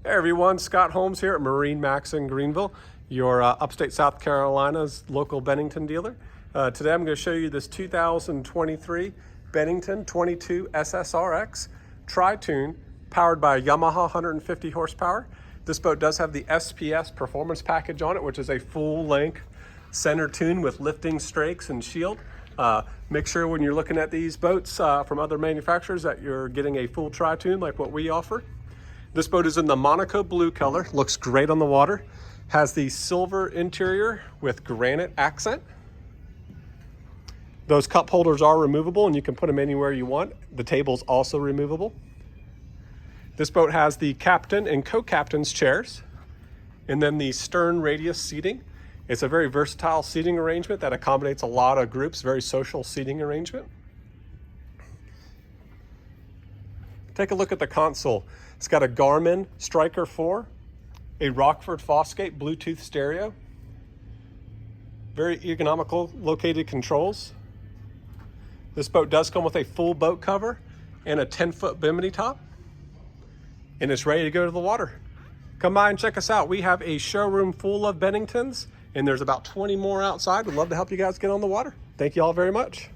Hey everyone, Scott Holmes here at MarineMax in Greenville, your upstate South Carolina's local Bennington dealer. Today I'm going to show you this 2023 Bennington 22 SSRX Tri-Tune powered by a Yamaha 150 horsepower. This boat does have the SPS performance package on it, which is a full-length center tune with lifting strakes and shield. Make sure when you're looking at these boats from other manufacturers that you're getting a full Tri-Tune like what we offer. This boat is in the Monaco blue color, looks great on the water, has the silver interior with granite accent. Those cup holders are removable and you can put them anywhere you want. The table's also removable. This boat has the captain and co-captain's chairs, and then the stern radius seating. It's a very versatile seating arrangement that accommodates a lot of groups, very social seating arrangement. Take a look at the console. It's got a Garmin Striker 4, a Rockford Fosgate Bluetooth stereo, very economical located controls. This boat does come with a full boat cover and a 10-foot bimini top, and it's ready to go to the water. Come by and check us out. We have a showroom full of Benningtons, and there's about 20 more outside. We'd love to help you guys get on the water. Thank you all very much.